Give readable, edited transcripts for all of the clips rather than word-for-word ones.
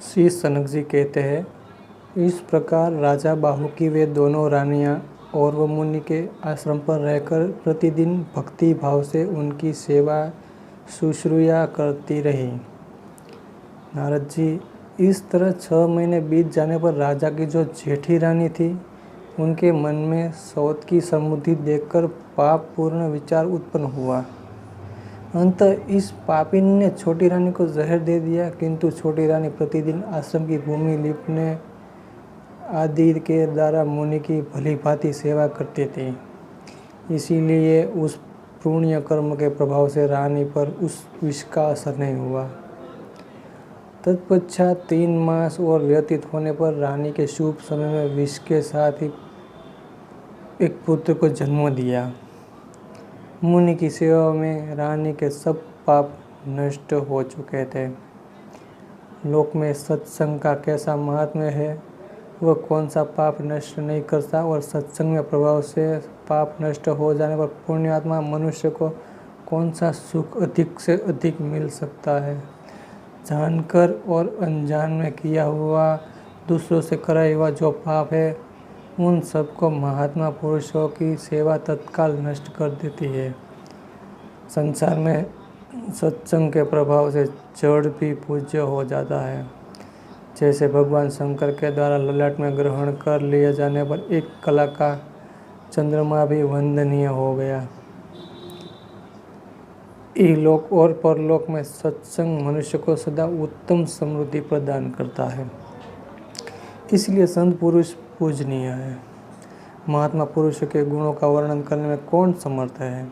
श्री सनक जी कहते हैं, इस प्रकार राजा बाहु की वे दोनों रानियां औरव मुनि के आश्रम पर रहकर प्रतिदिन भक्ति भाव से उनकी सेवा शुश्रूषा करती रही। नारद जी, इस तरह 6 महीने बीत जाने पर राजा की जो जेठी रानी थी, उनके मन में सौत की समृद्धि देखकर पाप पूर्ण विचार उत्पन्न हुआ। अंततः इस पापिनी ने छोटी रानी को जहर दे दिया, किंतु छोटी रानी प्रतिदिन आश्रम की भूमि लिपने आदि के द्वारा मुनि की भली भांति सेवा करती थी। इसीलिए उस पुण्य कर्म के प्रभाव से रानी पर उस विष का असर नहीं हुआ। तत्पश्चात 3 मास और व्यतीत होने पर रानी के शुभ समय में विष के साथ ही एक पुत्र को जन्म दिया। मुनि की सेवा में रानी के सब पाप नष्ट हो चुके थे। लोक में सत्संग का कैसा महात्म्य है, वह कौन सा पाप नष्ट नहीं करता, और सत्संग में प्रभाव से पाप नष्ट हो जाने पर पुण्यात्मा मनुष्य को कौन सा सुख अधिक से अधिक मिल सकता है। जानकर और अनजान में किया हुआ, दूसरों से कराया हुआ जो पाप है, उन सबको महात्मा पुरुषों की सेवा तत्काल नष्ट कर देती है। संसार में सत्संग के प्रभाव से जड़ भी पूज्य हो जाता है। जैसे भगवान शंकर के द्वारा ललाट में ग्रहण कर लिए जाने पर एक कला का चंद्रमा भी वंदनीय हो गया। इहलोक और परलोक में सत्संग मनुष्य को सदा उत्तम समृद्धि प्रदान करता है। इसलिए संत पुरुष पूजनीय है। महात्मा पुरुष के गुणों का वर्णन करने में कौन समर्थ है।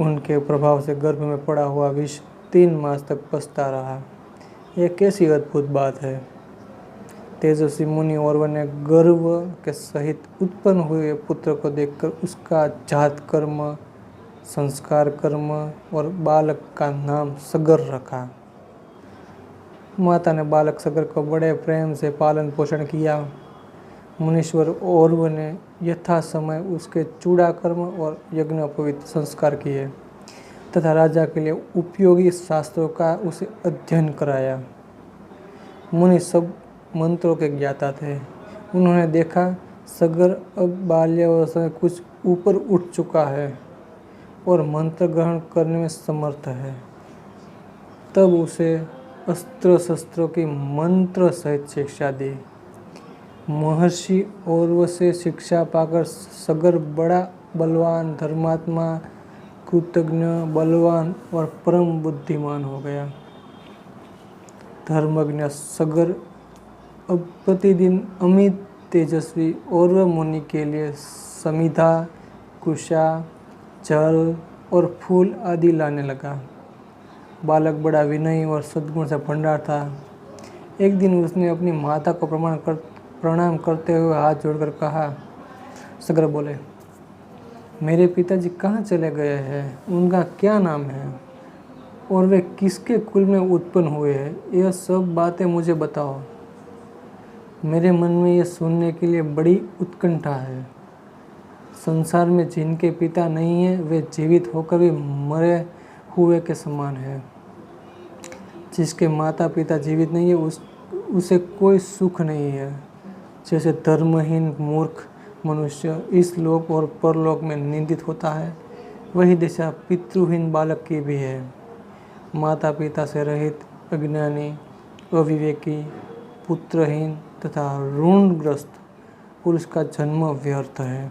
उनके प्रभाव से गर्भ में पड़ा हुआ विष 3 मास तक पचता रहा। यह कैसी अद्भुत बात है। तेजस्वी मुनि औरव ने गर्व के सहित उत्पन्न हुए पुत्र को देखकर उसका जात कर्म, संस्कार कर्म और बालक का नाम सगर रखा। माता ने बालक सगर को बड़े प्रेम से पालन पोषण किया। मुनीश्वर औरव ने यथा समय उसके चूड़ा कर्म और यज्ञोपवीत संस्कार किए तथा राजा के लिए उपयोगी शास्त्रों का उसे अध्ययन कराया। मुनि सब मंत्रों के ज्ञाता थे। उन्होंने देखा सगर अब बाल्यावस्था में कुछ ऊपर उठ चुका है और मंत्र ग्रहण करने में समर्थ है। तब उसे अस्त्र शस्त्रों की मंत्र सहित शिक्षा दी। महर्षि औरव से शिक्षा पाकर सगर बड़ा बलवान, धर्मात्मा, कृतज्ञ, बलवान और परम बुद्धिमान हो गया। धर्मज्ञ सगर अब प्रतिदिन अमित तेजस्वी औरव मुनि के लिए समिधा, कुशा, जल और फूल आदि लाने लगा। बालक बड़ा विनयी और सद्गुण से भंडार था। एक दिन उसने अपनी माता को प्रणाम करते हुए हाथ जोड़कर कहा। सगर बोले, मेरे पिताजी कहाँ चले गए हैं, उनका क्या नाम है और वे किसके कुल में उत्पन्न हुए हैं, यह सब बातें मुझे बताओ। मेरे मन में यह सुनने के लिए बड़ी उत्कंठा है। संसार में जिनके पिता नहीं है, वे जीवित होकर भी मरे हुए के समान है। जिसके माता पिता जीवित नहीं है, उसे कोई सुख नहीं है। जैसे धर्महीन मूर्ख मनुष्य इस लोक और परलोक में निंदित होता है, वही दशा पितृहीन बालक की भी है। माता पिता से रहित अज्ञानी, अविवेकी, पुत्रहीन तथा ऋणग्रस्त पुरुष का जन्म व्यर्थ है।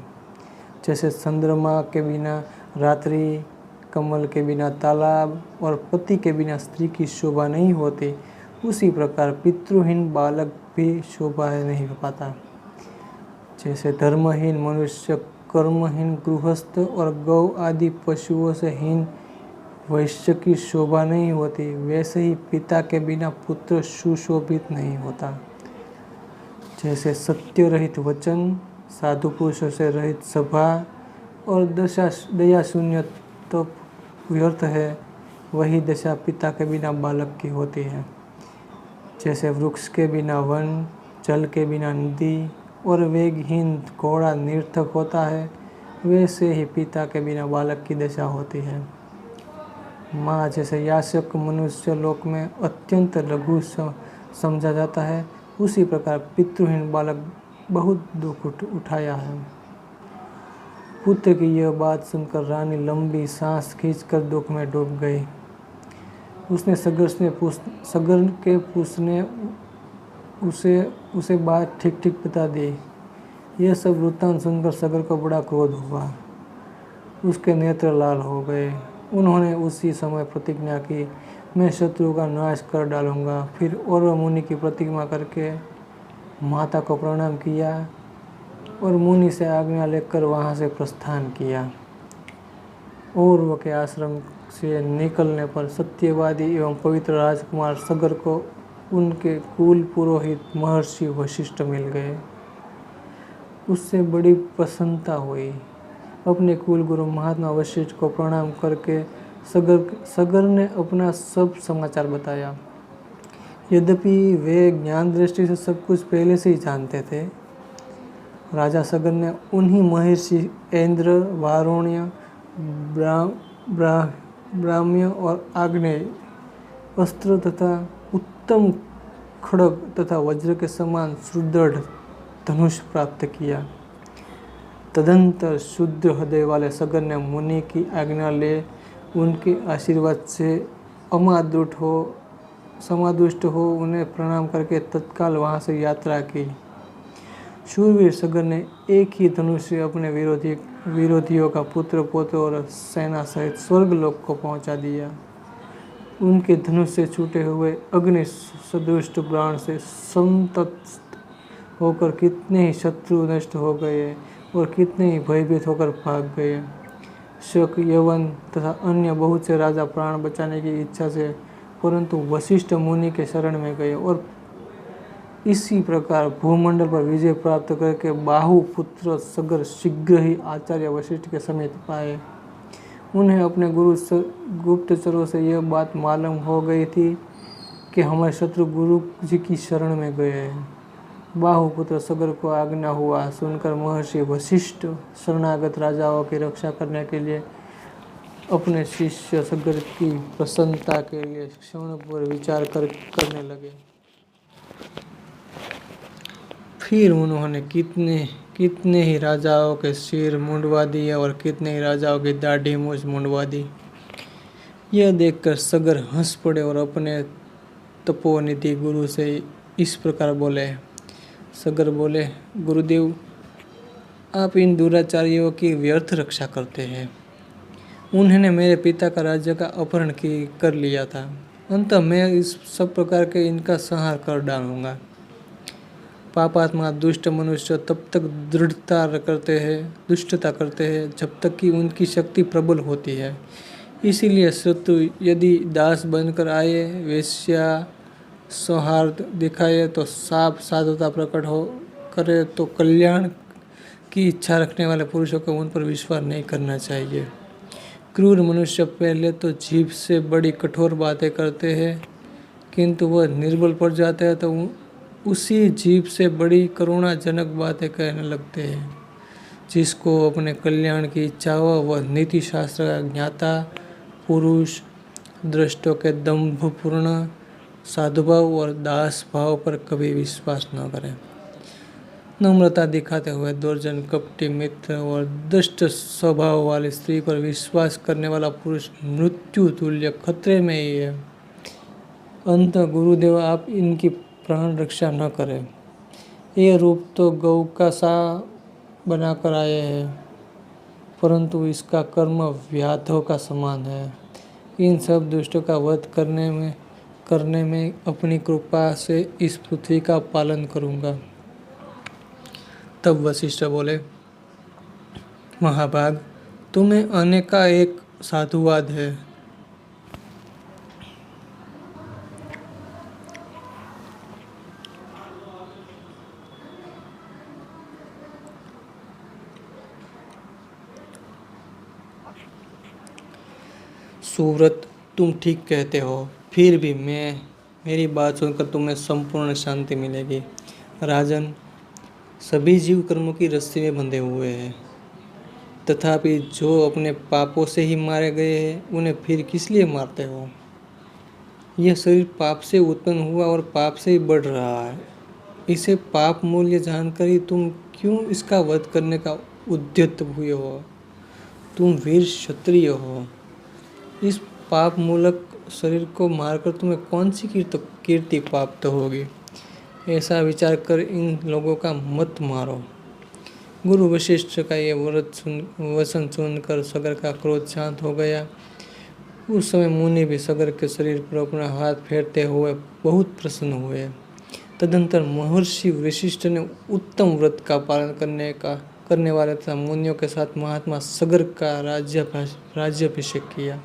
जैसे चंद्रमा के बिना रात्रि, कमल के बिना तालाब और पति के बिना स्त्री की शोभा नहीं होती, उसी प्रकार पितृहीन बालक भी शोभा नहीं पाता। जैसे धर्महीन मनुष्य, कर्महीन गृहस्थ और गौ आदि पशुओं से हीन वैश्य की शोभा नहीं होती, वैसे ही पिता के बिना पुत्र सुशोभित नहीं होता। जैसे सत्य रहित वचन, साधु पुरुषों से रहित सभा और दया शून्य तप व्यर्थ है, वही दशा पिता के बिना बालक की होती है। जैसे वृक्ष के बिना वन, जल के बिना नदी और वेगहीन घोड़ा निरर्थक होता है, वैसे ही पिता के बिना बालक की दशा होती है। माँ जैसे याचक मनुष्य लोक में अत्यंत लघु समझा जाता है, उसी प्रकार पितृहीन बालक बहुत दुख उठाया है। पुत्र की यह बात सुनकर रानी लंबी सांस खींचकर दुख में डूब गई। उसने सगर के पूछने उसे बात ठीक ठीक बता दी। यह सब वृत्तांत सुनकर सगर को बड़ा क्रोध हुआ, उसके नेत्र लाल हो गए। उन्होंने उसी समय प्रतिज्ञा की, मैं शत्रु का नाश कर डालूंगा। फिर औरव मुनि की प्रतिज्ञा करके माता को प्रणाम किया और मुनि से आज्ञा लेकर वहाँ से प्रस्थान किया। औरव के आश्रम से निकलने पर सत्यवादी एवं पवित्र राजकुमार सगर को उनके कुल पुरोहित महर्षि वशिष्ठ मिल गए। उससे बड़ी प्रसन्नता हुई। अपने कुल गुरु महात्मा वशिष्ठ को प्रणाम करके सगर ने अपना सब समाचार बताया। यद्यपि वे ज्ञान दृष्टि से सब कुछ पहले से ही जानते थे, राजा सगर ने उन्हीं महर्षि इंद्र, वारुण्य, ब्राह्म्य और आग्नेय अस्त्र तथा उत्तम खड्ग तथा वज्र के समान सुदृढ़ धनुष प्राप्त किया। तदंतर शुद्ध हृदय वाले सगर ने मुनि की आज्ञा ले उनके आशीर्वाद से समादुष्ट हो उन्हें प्रणाम करके तत्काल वहाँ से यात्रा की। शूरवीर सगर ने एक ही धनुष से अपने विरोधियों का पुत्र पौत्र और सेना सहित स्वर्गलोक को पहुँचा दिया। उनके धनुष से छूटे हुए अग्नि सदृश बाण से संतप्त होकर कितने ही शत्रु नष्ट हो गए और कितने ही भयभीत होकर भाग गए। शक, यवन तथा अन्य बहुत से राजा प्राण बचाने की इच्छा से परंतु वशिष्ठ मुनि के शरण में गए और इसी प्रकार भूमंडल पर विजय प्राप्त करके बाहु पुत्र सगर शीघ्र ही आचार्य वशिष्ठ के समीप पाए। उन्हें अपने गुरु गुप्तचरों से यह बात मालूम हो गई थी कि हमारे शत्रु गुरु जी की शरण में गए हैं। बाहुपुत्र सगर को आज्ञा हुआ सुनकर महर्षि वशिष्ठ शरणागत राजाओं की रक्षा करने के लिए अपने शिष्य सगर की प्रसन्नता के लिए क्षण पर विचार करने लगे। फिर उन्होंने कितने ही राजाओं के सिर मुंडवा दिए और कितने ही राजाओं की दाढ़ी मूछ मुंडवा दी। यह देखकर सगर हंस पड़े और अपने तपोनिधि गुरु से इस प्रकार बोले। सगर बोले, गुरुदेव, आप इन दुराचारियों की व्यर्थ रक्षा करते हैं। उन्होंने मेरे पिता का राज्य का अपहरण कर लिया था। अंततः मैं इस सब प्रकार के इनका संहार कर डालूंगा। पापात्मा दुष्ट मनुष्य तब तक दुष्टता करते हैं जब तक कि उनकी शक्ति प्रबल होती है। इसीलिए शत्रु यदि दास बनकर आए, वेश्या सौहार्द दिखाए तो साफ साधुता प्रकट हो करे तो कल्याण की इच्छा रखने वाले पुरुषों को उन पर विश्वास नहीं करना चाहिए। क्रूर मनुष्य पहले तो जीभ से बड़ी कठोर बातें करते हैं, किंतु वह निर्बल पड़ जाते हैं तो उसी जीभ से बड़ी करुणाजनक बातें कहने लगते हैं। जिसको अपने कल्याण की इच्छा हो वह नीति शास्त्र का ज्ञाता पुरुष दृष्टों के दंभपूर्ण साधुभाव और दास भाव पर कभी विश्वास न करें। नम्रता दिखाते हुए दुर्जन, कपटी मित्र और दुष्ट स्वभाव वाली स्त्री पर विश्वास करने वाला पुरुष मृत्यु तुल्य खतरे में ही है। अंत गुरुदेव, आप इनकी प्राण रक्षा न करें। ये रूप तो गौ का सा बनाकर आए हैं, परंतु इसका कर्म व्याधों का समान है। इन सब दुष्टों का वध करने में अपनी कृपा से इस पृथ्वी का पालन करूंगा। तब वशिष्ठ बोले, महाभाग, तुम्हें अनेका एक साधुवाद है। सुव्रत, तुम ठीक कहते हो। फिर भी मेरी बात सुनकर तुम्हें संपूर्ण शांति मिलेगी। राजन, सभी जीव कर्मों की रस्सी में बंधे हुए हैं तथापि जो अपने पापों से ही मारे गए हैं उन्हें फिर किस लिए मारते हो? यह शरीर पाप से उत्पन्न हुआ और पाप से ही बढ़ रहा है। इसे पाप मूल्य जानकर ही तुम क्यों इसका वध करने का उद्यत हुए हो? तुम वीर क्षत्रिय हो। इस पाप मूलक शरीर को मारकर तुम्हें कौन सी कीर्ति प्राप्त होगी? ऐसा विचार कर इन लोगों का मत मारो। गुरु वशिष्ठ का ये वचन सुनकर सगर का क्रोध शांत हो गया। उस समय मुनि भी सगर के शरीर पर अपना हाथ फेरते हुए बहुत प्रसन्न हुए। तदंतर महर्षि वशिष्ठ ने उत्तम व्रत का पालन करने वाले तथा मुनियों के साथ महात्मा सगर का राज्याभिषेक किया।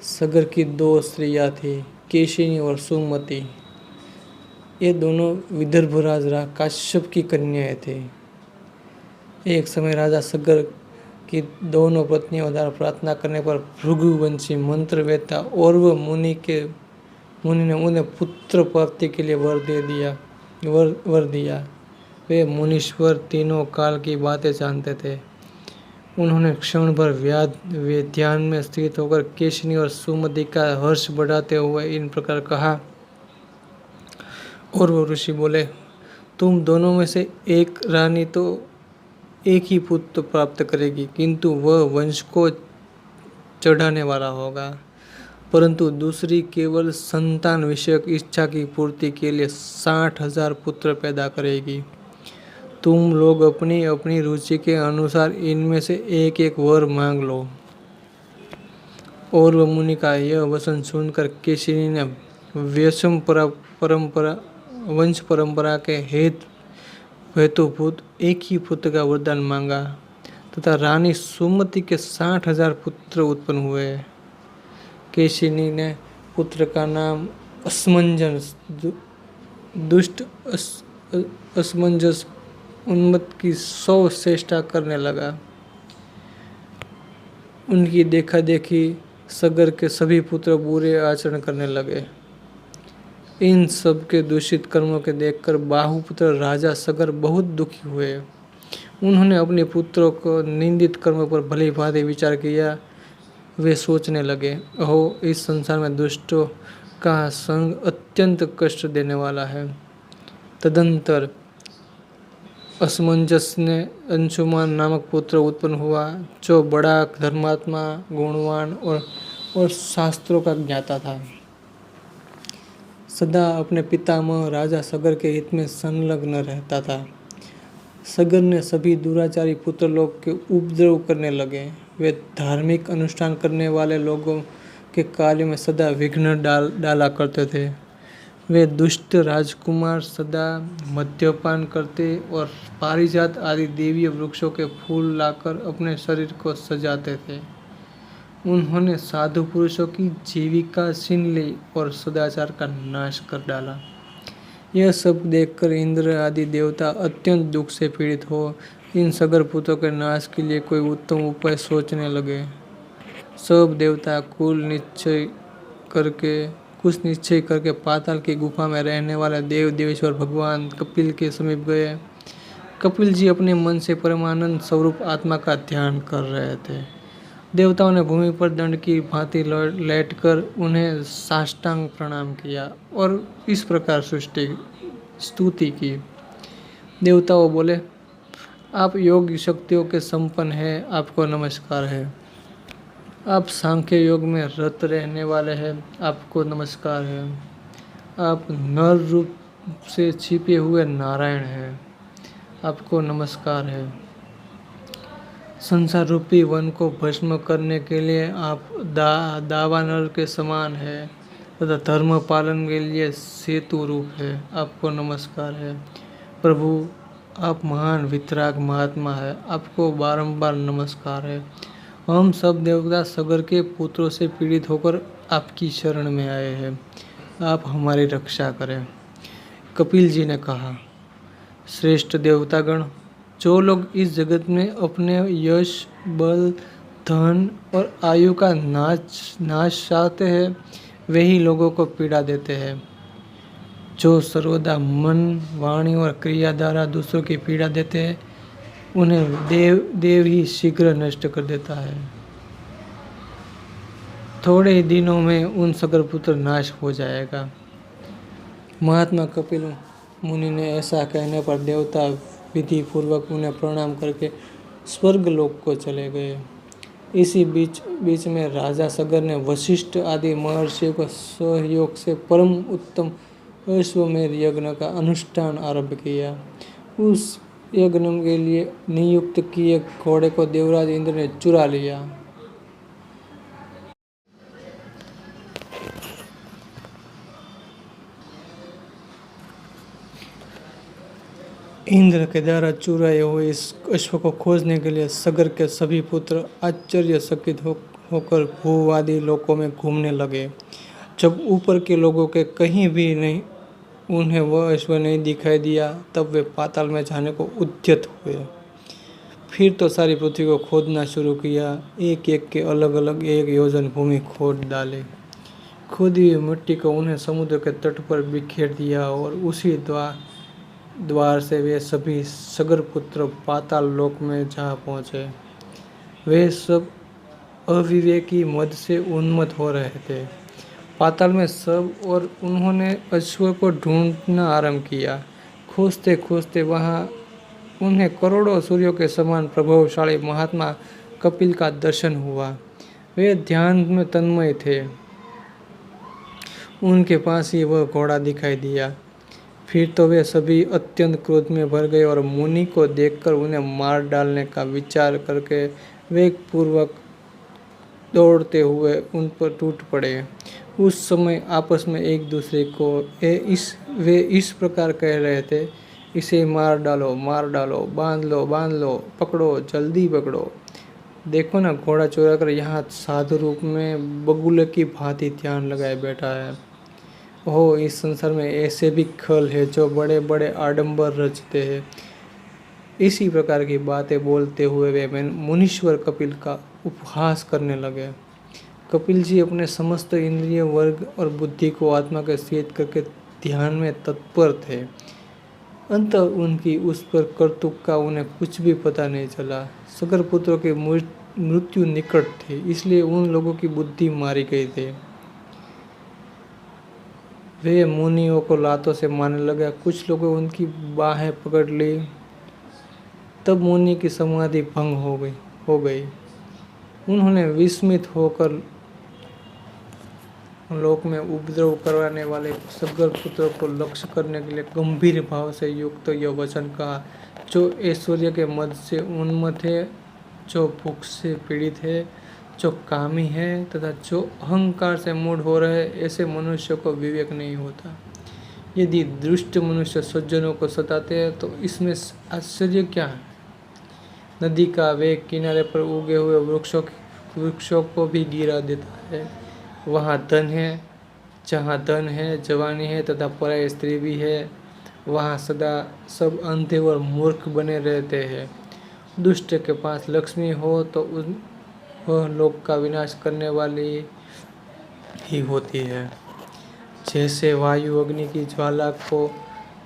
सगर की 2 स्त्रियां थी, केशिनी और सुमति। ये दोनों विदर्भराज काश्यप की कन्याएं थी। एक समय राजा सगर की दोनों पत्नियों द्वारा प्रार्थना करने पर भृगुवंशी मंत्रवेत्ता औरव मुनि ने उन्हें पुत्र प्राप्ति के लिए वर दिया। वे मुनीश्वर तीनों काल की बातें जानते थे। उन्होंने क्षण भर वे ध्यान में स्थित होकर केशिनी और सुमति का हर्ष बढ़ाते हुए इन प्रकार कहा। और वो ऋषि बोले, तुम दोनों में से एक रानी तो एक ही पुत्र प्राप्त करेगी, किंतु वह वंश को चढ़ाने वाला होगा, परंतु दूसरी केवल संतान विषयक इच्छा की पूर्ति के लिए 60,000 पुत्र पैदा करेगी। तुम लोग अपनी अपनी रुचि के अनुसार इनमें से एक एक वर मांग लो। और वह मुनि का यह वचन सुनकर केशिनी ने वंश परंपरा के हेतुभूत एक ही पुत्र का वरदान मांगा तथा रानी सुमति के 60,000 पुत्र उत्पन्न हुए। केशिनी ने पुत्र का नाम असमंजस, दुष्ट असमंजस, उन्मत्त की 100 चेष्टा करने लगा। उनकी देखा देखी सगर के सभी पुत्र बुरे आचरण करने लगे। इन सब के दूषित कर्मों के देखकर बाहुपुत्र राजा सगर बहुत दुखी हुए। उन्होंने अपने पुत्रों को निंदित कर्मों पर भली भांति विचार किया। वे सोचने लगे, ओहो, इस संसार में दुष्टों का संग अत्यंत कष्ट देने वाला है। तदंतर असमंजस ने अंशुमान नामक पुत्र उत्पन्न हुआ, जो बड़ा धर्मात्मा, गुणवान और शास्त्रों का ज्ञाता था। सदा अपने पितामह राजा सगर के हित में संलग्न रहता था। सगर ने सभी दुराचारी पुत्र लोग के उपद्रव करने लगे। वे धार्मिक अनुष्ठान करने वाले लोगों के कार्य में सदा विघ्न डाला करते थे। वे दुष्ट राजकुमार सदा मद्यपान करते और पारिजात आदि देवीय वृक्षों के फूल लाकर अपने शरीर को सजाते थे। उन्होंने साधु पुरुषों की जीविका छीन ली और सदाचार का नाश कर डाला। यह सब देखकर इंद्र आदि देवता अत्यंत दुख से पीड़ित हो इन सगर पुत्रों के नाश के लिए कोई उत्तम उपाय सोचने लगे। सब देवता कुछ निश्चय करके पाताल की गुफा में रहने वाले देव देवेश्वर भगवान कपिल के समीप गए। कपिल जी अपने मन से परमानंद स्वरूप आत्मा का ध्यान कर रहे थे। देवताओं ने भूमि पर दंड की भांति लेटकर उन्हें साष्टांग प्रणाम किया और इस प्रकार स्तुति की। देवताओं बोले, आप योग शक्तियों के संपन्न हैं, आपको नमस्कार है। आप सांख्य योग में रत रहने वाले हैं, आपको नमस्कार है। आप नर रूप से छिपे हुए नारायण हैं, आपको नमस्कार है। संसार रूपी वन को भस्म करने के लिए आप दावानल के समान है तथा धर्म पालन के लिए सेतु रूप है, आपको नमस्कार है। प्रभु, आप महान वितराग महात्मा है, आपको बारंबार नमस्कार है। हम सब देवता सगर के पुत्रों से पीड़ित होकर आपकी शरण में आए हैं, आप हमारी रक्षा करें। कपिल जी ने कहा, श्रेष्ठ देवतागण, जो लोग इस जगत में अपने यश, बल, धन और आयु का नाश चाहते हैं, वे ही लोगों को पीड़ा देते हैं। जो सर्वदा मन, वाणी और क्रिया द्वारा दूसरों की पीड़ा देते हैं, उन्हें देव ही शीघ्र नष्ट कर देता है। थोड़े ही दिनों में उन सगर पुत्र नाश हो जाएगा। महात्मा कपिल मुनि ने ऐसा कहने पर देवता विधि पूर्वक उन्हें प्रणाम करके स्वर्ग लोक को चले गए। इसी बीच में राजा सगर ने वशिष्ठ आदि महर्षियों के सहयोग से परम उत्तम अश्वमेध यज्ञ का अनुष्ठान आरंभ किया। उस यज्ञ के लिए नियुक्त किए घोड़े को देवराज इंद्र ने चुरा लिया। इंद्र के द्वारा चुराए हुए इस अश्व को खोजने के लिए सगर के सभी पुत्र आश्चर्यचकित होकर भूवादी लोकों में घूमने लगे। जब ऊपर के लोगों के कहीं भी नहीं उन्हें वह अश्व नहीं दिखाई दिया, तब वे पाताल में जाने को उद्यत हुए। फिर तो सारी पृथ्वी को खोदना शुरू किया। एक एक के अलग अलग 1 योजन भूमि खोद डाले। खोदी हुई मिट्टी को उन्हें समुद्र के तट पर बिखेर दिया और उसी द्वार से वे सभी सगर पुत्र पाताल लोक में जा पहुँचे। वे सब अविवेकी मद से उन्मत्त हो रहे थे। पाताल में सब और उन्होंने अश्व को ढूंढना आरंभ किया। खोजते खोजते वहां उन्हें करोड़ों सूर्यों के समान प्रभावशाली महात्मा कपिल का दर्शन हुआ। वे ध्यान में तन्मय थे। उनके पास ही वह घोड़ा दिखाई दिया। फिर तो वे सभी अत्यंत क्रोध में भर गए और मुनि को देखकर उन्हें मार डालने का विचार करके वेगपूर्वक दौड़ते हुए उन पर टूट पड़े। उस समय आपस में एक दूसरे को वे इस प्रकार कह रहे थे, इसे मार डालो, बांध लो, पकड़ो, जल्दी पकड़ो। देखो ना, घोड़ा चुरा कर यहाँ साधु रूप में बगुले की भांति ध्यान लगाए बैठा है। ओह, इस संसार में ऐसे भी खल है जो बड़े बड़े आडंबर रचते हैं। इसी प्रकार की बातें बोलते हुए वे मुनीश्वर कपिल का उपहास करने लगे। कपिल जी अपने समस्त इंद्रिय वर्ग और बुद्धि को आत्मा के शीत करके ध्यान में तत्पर थे। अंत उनकी उस पर कर्तुक का उन्हें कुछ भी पता नहीं चला। सगर पुत्रों की मृत्यु निकट थी, इसलिए उन लोगों की बुद्धि मारी गई थी। वे मुनियों को लातों से मारने लगे। कुछ लोगों उनकी बाहें पकड़ ली। तब मुनि की समाधि भंग हो गई। उन्होंने विस्मित होकर लोक में उपद्रव करवाने वाले सगर पुत्रों को लक्ष्य करने के लिए गंभीर भाव से युक्त यह वचन कहा, जो ऐश्वर्य के मद से उन्मत्त है, जो भूख से पीड़ित है, जो कामी है तथा जो अहंकार से मूढ़ हो रहे, ऐसे मनुष्य को विवेक नहीं होता। यदि दुष्ट मनुष्य सज्जनों को सताते हैं तो इसमें आश्चर्य क्या है। नदी का वेग किनारे पर उगे हुए वृक्षों को भी गिरा देता है। वहाँ धन है, जहाँ धन है, जवानी है तथा पराई स्त्री भी है, वहाँ सदा सब अंधे और मूर्ख बने रहते हैं। दुष्ट के पास लक्ष्मी हो तो वह लोक का विनाश करने वाली ही होती है। जैसे वायु अग्नि की ज्वाला को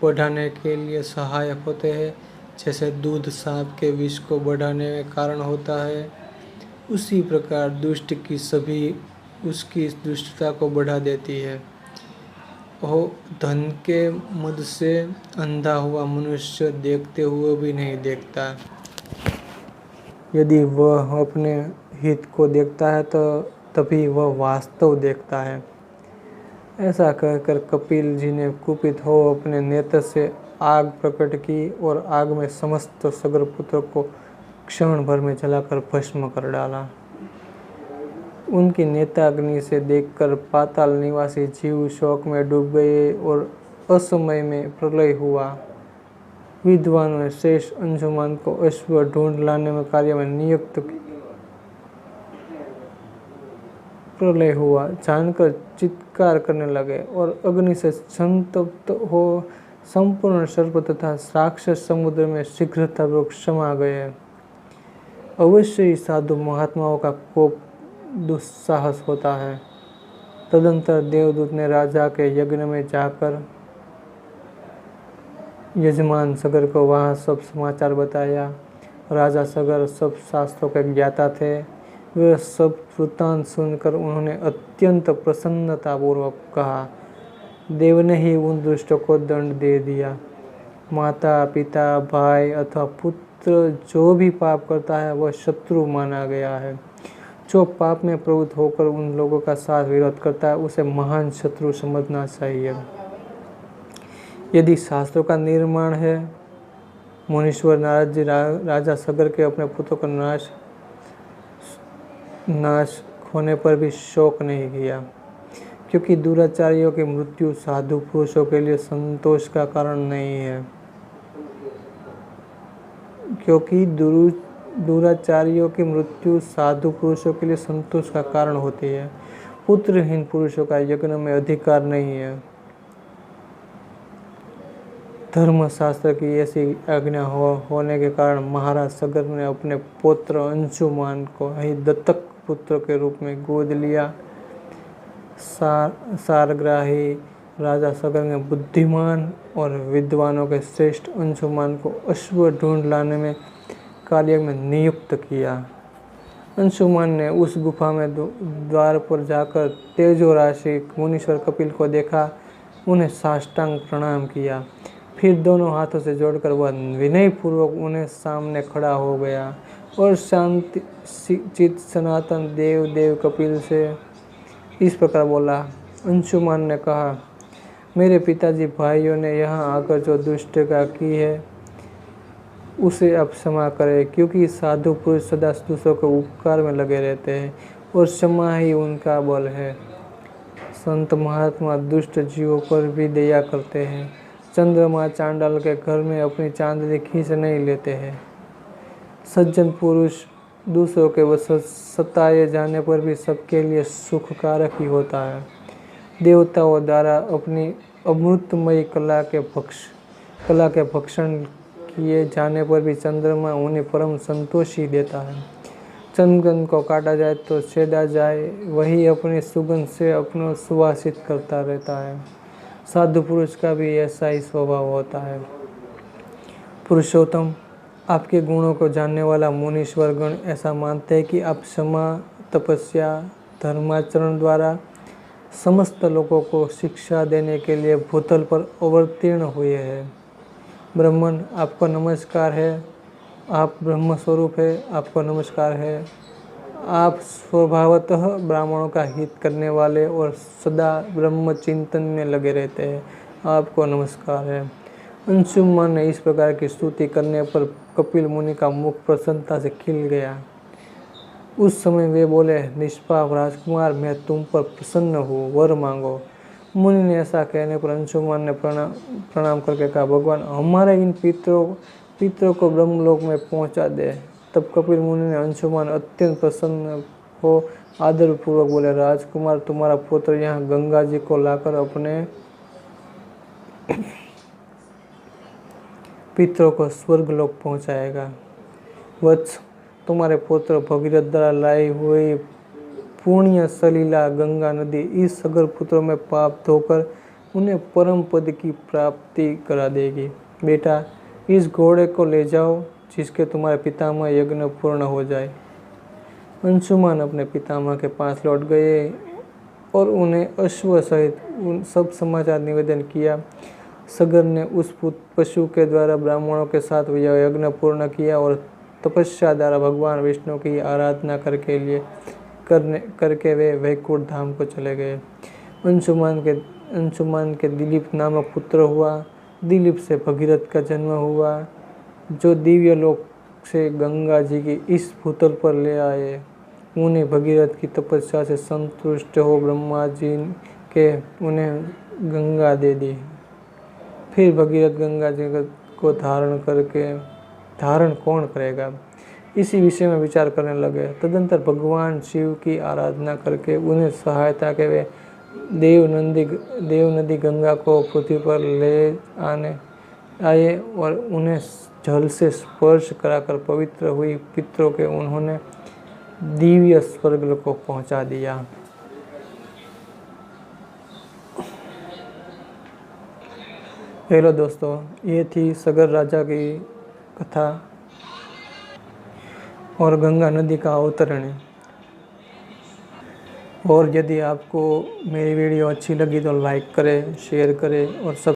बढ़ाने के लिए सहायक होते हैं, जैसे दूध सांप के विष को बढ़ाने में कारण होता है, उसी प्रकार दुष्ट की सभी उसकी दुष्टता को बढ़ा देती है। वह धन के मद से अंधा हुआ मनुष्य देखते हुए भी नहीं देखता। यदि वह अपने हित को देखता है तो तभी वह वास्तव देखता है। ऐसा कहकर कपिल जी ने कुपित हो अपने नेत्र से आग प्रकट की और आग में समस्त सगर पुत्र को क्षण भर में जलाकर भस्म कर डाला। उनकी नेत्राग्नि से देखकर पाताल निवासी जीव शोक में डूब गए और असमय में प्रलय हुआ। विद्वानों ने शेष अंजुमन को अश्व ढूंढ लाने में कार्य में नियुक्त किया। प्रलय हुआ जानकर चित्कार करने लगे और अग्नि से संतप्त हो संपूर्ण सर्प तथा राक्षस समुद्र में शीघ्रतापूर्वक समा गए। अवश्य ही साधु महात्माओं का कोप दुस्साहस होता है। तदंतर देवदूत ने राजा के यज्ञ में जाकर यजमान सगर को वहाँ सब समाचार बताया। राजा सगर सब शास्त्रों के ज्ञाता थे। वे सब वृत्तांत सुनकर उन्होंने अत्यंत प्रसन्नतापूर्वक कहा, देव ने ही उन दुष्टों को दंड दे दिया। माता पिता भाई अथवा पुत्र जो भी पाप करता है वह शत्रु माना गया है। जो पाप में प्रवृत्त होकर उन लोगों का साथ विरोध करता है उसे महान शत्रु समझना चाहिए। यदि शास्त्रों का निर्माण है, मुनीश्वर नारद जी राजा सगर के अपने पुत्रों का नाश होने पर भी शोक नहीं किया, क्योंकि दुराचारियों की मृत्यु साधु पुरुषों के लिए संतोष का कारण नहीं है। क्योंकि दुराचारियों की मृत्यु साधु पुरुषों के लिए संतोष का कारण होती है। पुत्रहीन पुरुषों का यज्ञ में अधिकार नहीं है। धर्मशास्त्र की ऐसी आज्ञा होने के कारण महाराज सगर ने अपने पुत्र अंशुमान को ही दत्तक पुत्र के रूप में गोद लिया। सारग्राही राजा सगर ने बुद्धिमान और विद्वानों के श्रेष्ठ अंशुमान को अश्व ढूंढ लाने में कार्य में नियुक्त किया। अंशुमान ने उस गुफा में द्वार पर जाकर तेजो राशि मुनीश्वर कपिल को देखा, उन्हें साष्टांग प्रणाम किया। फिर दोनों हाथों से जोड़कर वह विनयपूर्वक उन्हें सामने खड़ा हो गया और शांति चित सनातन देव कपिल से इस प्रकार बोला। अंशुमान ने कहा, मेरे पिताजी भाइयों ने यहाँ आकर जो दुष्टता की है उसे अब क्षमा करें, क्योंकि साधु पुरुष सदा दूसरों के उपकार में लगे रहते हैं और क्षमा ही उनका बल है। संत महात्मा दुष्ट जीवों पर भी दया करते हैं। चंद्रमा चांडाल के घर में अपनी चांदनी खींच नहीं लेते हैं। सज्जन पुरुष दूसरों के वश सताए जाने पर भी सबके लिए सुखकारक ही होता है। देवताओं द्वारा अपनी अमृतमयी कला के भक्षण किए जाने पर भी चंद्रमा उन्हें परम संतोष ही देता है। चंदन को काटा जाए तो छेदा जाए, वही अपनी सुगंध से अपनों सुवासित करता रहता है। साधु पुरुष का भी ऐसा ही स्वभाव होता है। पुरुषोत्तम, आपके गुणों को जानने वाला मुनीश्वर गण ऐसा मानते हैं कि आप क्षमा, तपस्या, धर्माचरण द्वारा समस्त लोगों को शिक्षा देने के लिए भूतल पर अवतीर्ण हुए हैं। ब्राह्मण, आपको नमस्कार है। आप ब्रह्म स्वरूप है, आपको नमस्कार है। आप स्वभावतः ब्राह्मणों का हित करने वाले और सदा ब्रह्म चिंतन में लगे रहते हैं, आपको नमस्कार है। अंशुमान ने इस प्रकार की स्तुति करने पर कपिल मुनि का मुख प्रसन्नता से खिल गया। उस समय वे बोले, निष्पाप राजकुमार, मैं तुम पर प्रसन्न हूँ, वर मांगो। मुनि ने ऐसा कहने पर अंशुमान ने प्रणाम करके कहा, भगवान हमारे इन पितरों को ब्रह्मलोक में पहुंचा दे। तब कपिल मुनि ने अंशुमान अत्यंत प्रसन्न हो आदरपूर्वक बोले, राजकुमार, तुम्हारा पुत्र यहाँ गंगा जी को लाकर अपने पितरों को स्वर्गलोक पहुंचाएगा। वत्स, तुम्हारे पुत्र भगीरथ द्वारा लाई हुई पुण्य सलीला गंगा नदी इस सगर पुत्रों में पाप धोकर उन्हें परम पद की प्राप्ति करा देगी। बेटा, इस घोड़े को ले जाओ जिसके तुम्हारे पितामह यज्ञ पूर्ण हो जाए। अंशुमान अपने पितामह के पास लौट गए और उन्हें अश्व सहित उन सब समाचार निवेदन किया। सगर ने उस पशु के द्वारा ब्राह्मणों के साथ यज्ञ पूर्ण किया और तपस्या द्वारा भगवान विष्णु की आराधना करके वे वैकुंठ धाम को चले गए। अंशुमान के दिलीप नामक पुत्र हुआ। दिलीप से भगीरथ का जन्म हुआ, जो दिव्य लोक से गंगा जी की इस भूतल पर ले आए। उन्हें भगीरथ की तपस्या से संतुष्ट हो ब्रह्मा जी के उन्हें गंगा दे दी। फिर भगीरथ गंगा जी को धारण कौन करेगा, इसी विषय में विचार करने लगे। तदंतर भगवान शिव की आराधना करके उन्हें सहायता के वे देव नदी गंगा को पृथ्वी पर ले आए और उन्हें जल से स्पर्श कराकर पवित्र हुई पितरों के उन्होंने दिव्य स्वर्ग को पहुंचा दिया। हेलो दोस्तों, ये थी सगर राजा की कथा। और गंगा नदी का अवतरण है। और यदि आपको मेरी वीडियो अच्छी लगी तो लाइक करें, शेयर करें और सब